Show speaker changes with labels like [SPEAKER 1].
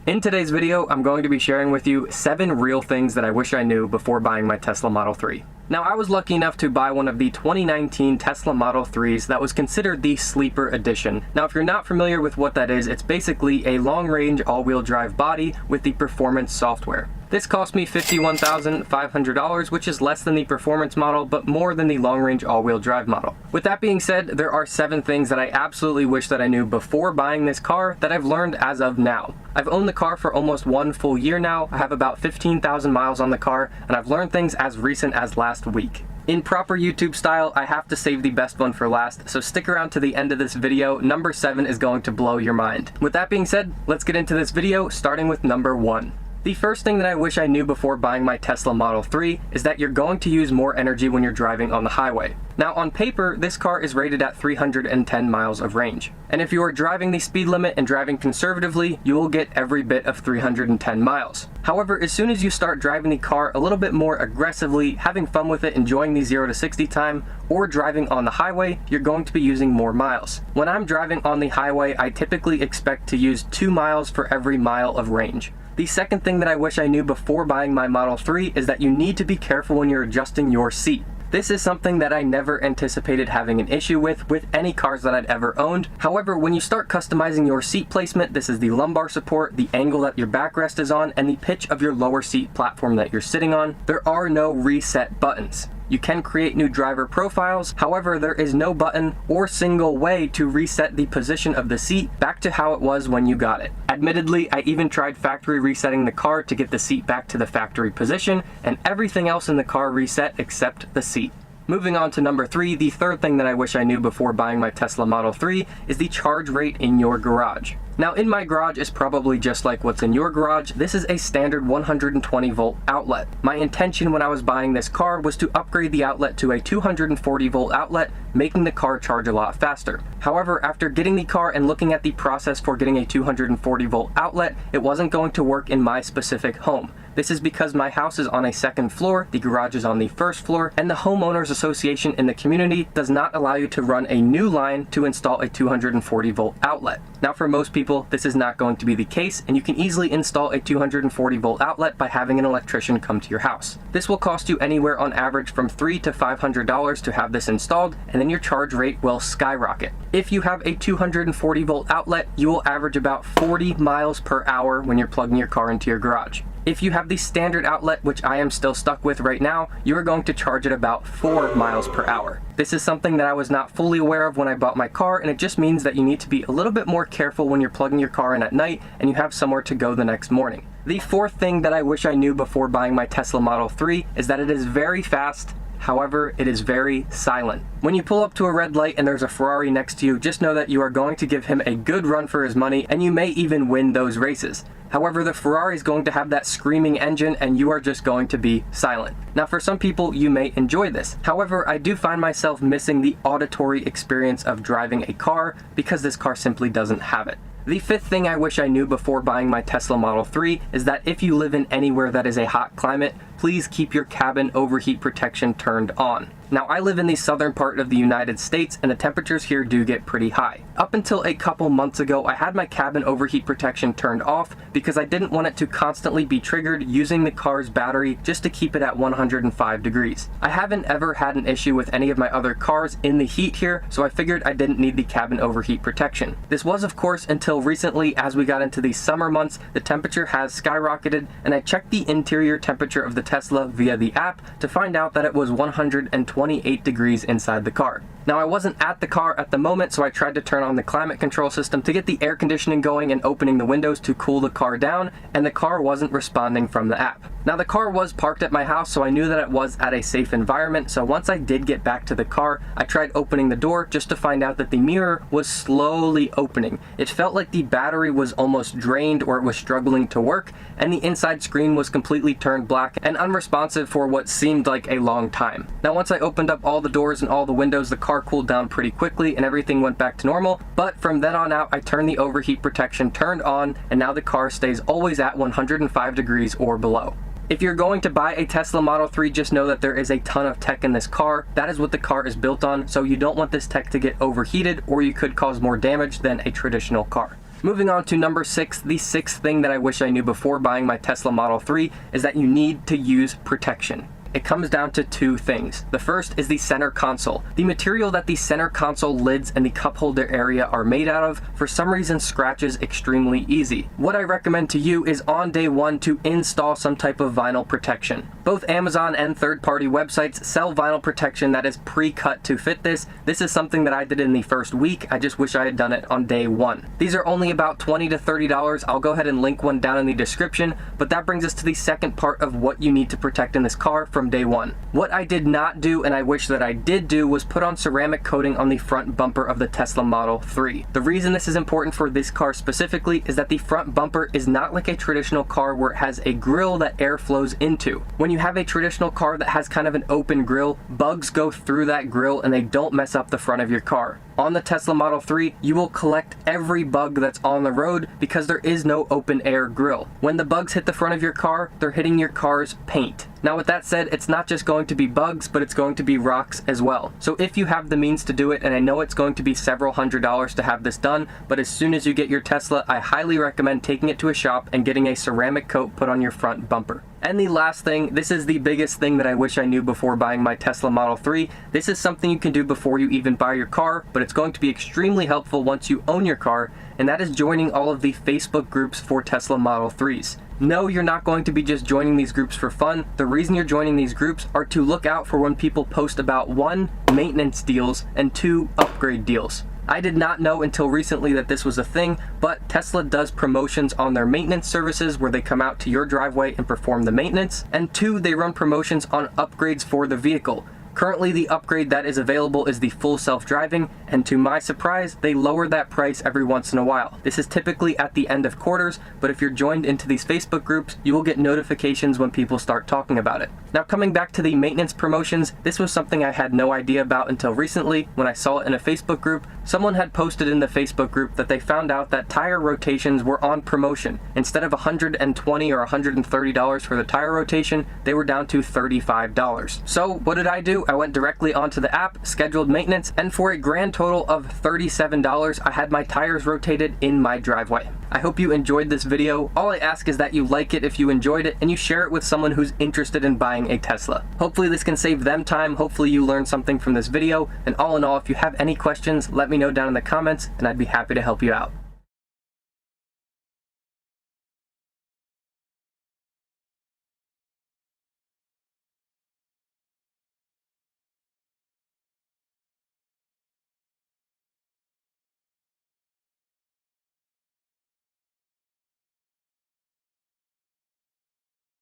[SPEAKER 1] In today's video, I'm going to be sharing with you 7 real things that I wish I knew before buying my Tesla Model 3. Now, I was lucky enough to buy one of the 2019 Tesla Model 3s that was considered the Sleeper Edition. Now, if you're not familiar with what that is, it's basically a long-range all-wheel drive body with the performance software. This cost me $51,500, which is less than the performance model, but more than the long-range all-wheel drive model. With that being said, there are 7 things that I absolutely wish that I knew before buying this car that I've learned as of now. I've owned the car for almost 1 full year now. I have about 15,000 miles on the car, and I've learned things as recent as last week. In proper YouTube style, I have to save the best one for last, so stick around to the end of this video. Number 7 is going to blow your mind. With that being said, let's get into this video, starting with number 1. The first thing that I wish I knew before buying my Tesla Model 3 is that you're going to use more energy when you're driving on the highway. Now, on paper, this car is rated at 310 miles of range. And if you are driving the speed limit and driving conservatively, you will get every bit of 310 miles. However, as soon as you start driving the car a little bit more aggressively, having fun with it, enjoying the 0 to 60 time, or driving on the highway, you're going to be using more miles. When I'm driving on the highway, I typically expect to use 2 miles for every mile of range. The second thing that I wish I knew before buying my Model 3 is that you need to be careful when you're adjusting your seat. This is something that I never anticipated having an issue with any cars that I'd ever owned. However, when you start customizing your seat placement, this is the lumbar support, the angle that your backrest is on, and the pitch of your lower seat platform that you're sitting on, there are no reset buttons. You can create new driver profiles, however, there is no button or single way to reset the position of the seat back to how it was when you got it. Admittedly, I even tried factory resetting the car to get the seat back to the factory position, and everything else in the car reset except the seat. Moving on to number 3, the third thing that I wish I knew before buying my Tesla Model 3 is the charge rate in your garage. Now, in my garage is probably just like what's in your garage. This is a standard 120 volt outlet. My intention when I was buying this car was to upgrade the outlet to a 240 volt outlet, making the car charge a lot faster. However, after getting the car and looking at the process for getting a 240 volt outlet, it wasn't going to work in my specific home. This is because my house is on a 2nd floor, the garage is on the 1st floor, and the homeowners association in the community does not allow you to run a new line to install a 240 volt outlet. Now, for most people, this is not going to be the case, and you can easily install a 240 volt outlet by having an electrician come to your house. This will cost you anywhere on average from $300 to $500 to have this installed, and then your charge rate will skyrocket. If you have a 240 volt outlet, you will average about 40 miles per hour when you're plugging your car into your garage. If you have the standard outlet, which I am still stuck with right now, you are going to charge at about 4 miles per hour. This is something that I was not fully aware of when I bought my car, and it just means that you need to be a little bit more careful when you're plugging your car in at night and you have somewhere to go the next morning. The fourth thing that I wish I knew before buying my Tesla Model 3 is that it is very fast. However, it is very silent. When you pull up to a red light and there's a Ferrari next to you, just know that you are going to give him a good run for his money, and you may even win those races. However, the Ferrari is going to have that screaming engine and you are just going to be silent. Now, for some people, you may enjoy this. However, I do find myself missing the auditory experience of driving a car because this car simply doesn't have it. The fifth thing I wish I knew before buying my Tesla Model 3 is that if you live in anywhere that is a hot climate, please keep your cabin overheat protection turned on. Now, I live in the southern part of the United States, and the temperatures here do get pretty high. Up until a couple months ago, I had my cabin overheat protection turned off because I didn't want it to constantly be triggered using the car's battery just to keep it at 105 degrees. I haven't ever had an issue with any of my other cars in the heat here, so I figured I didn't need the cabin overheat protection. This was, of course, until recently. As we got into the summer months, the temperature has skyrocketed, and I checked the interior temperature of the Tesla via the app to find out that it was 128 degrees inside the car. Now, I wasn't at the car at the moment, so I tried to turn on the climate control system to get the air conditioning going and opening the windows to cool the car down, and the car wasn't responding from the app. Now, the car was parked at my house, so I knew that it was at a safe environment, so once I did get back to the car, I tried opening the door just to find out that the mirror was slowly opening. It felt like the battery was almost drained or it was struggling to work, and the inside screen was completely turned black and unresponsive for what seemed like a long time. Now, once I opened up all the doors and all the windows, the car cooled down pretty quickly and everything went back to normal, but from then on out, I turned the overheat protection turned on, and now the car stays always at 105 degrees or below. If you're going to buy a Tesla Model 3, just know that there is a ton of tech in this car. That is what the car is built on, so you don't want this tech to get overheated or you could cause more damage than a traditional car. Moving on to number 6, the 6th thing that I wish I knew before buying my Tesla Model 3 is that you need to use protection. It comes down to 2 things. The first is the center console. The material that the center console lids and the cup holder area are made out of, for some reason, scratches extremely easy. What I recommend to you is on day 1 to install some type of vinyl protection. Both Amazon and third-party websites sell vinyl protection that is pre-cut to fit this. This is something that I did in the first week. I just wish I had done it on day 1. These are only about $20 to $30. I'll go ahead and link one down in the description, but that brings us to the second part of what you need to protect in this car from day 1. What I did not do, and I wish that I did do, was put on ceramic coating on the front bumper of the Tesla Model 3. The reason this is important for this car specifically is that the front bumper is not like a traditional car where it has a grille that air flows into. When you have a traditional car that has kind of an open grille, bugs go through that grille and they don't mess up the front of your car. On the Tesla Model 3, you will collect every bug that's on the road because there is no open air grille. When the bugs hit the front of your car, they're hitting your car's paint. Now with that said, it's not just going to be bugs, but it's going to be rocks as well. So if you have the means to do it, and I know it's going to be several $100s to have this done, but as soon as you get your Tesla, I highly recommend taking it to a shop and getting a ceramic coat put on your front bumper. And the last thing, this is the biggest thing that I wish I knew before buying my Tesla Model 3. This is something you can do before you even buy your car, but it's going to be extremely helpful once you own your car, and that is joining all of the Facebook groups for Tesla Model 3s. No, you're not going to be just joining these groups for fun. The reason you're joining these groups are to look out for when people post about 1, maintenance deals, and 2, upgrade deals. I did not know until recently that this was a thing, but Tesla does promotions on their maintenance services where they come out to your driveway and perform the maintenance, and 2, they run promotions on upgrades for the vehicle. Currently, the upgrade that is available is the full self-driving, and to my surprise, they lower that price every once in a while. This is typically at the end of quarters, but if you're joined into these Facebook groups, you will get notifications when people start talking about it. Now, coming back to the maintenance promotions, this was something I had no idea about until recently when I saw it in a Facebook group. Someone had posted in the Facebook group that they found out that tire rotations were on promotion. Instead of $120 or $130 for the tire rotation, they were down to $35. So what did I do? I went directly onto the app, scheduled maintenance, and for a grand total of $37, I had my tires rotated in my driveway. I hope you enjoyed this video. All I ask is that you like it if you enjoyed it and you share it with someone who's interested in buying a Tesla. Hopefully this can save them time. Hopefully you learned something from this video. And all in all, if you have any questions, let me know down in the comments and I'd be happy to help you out.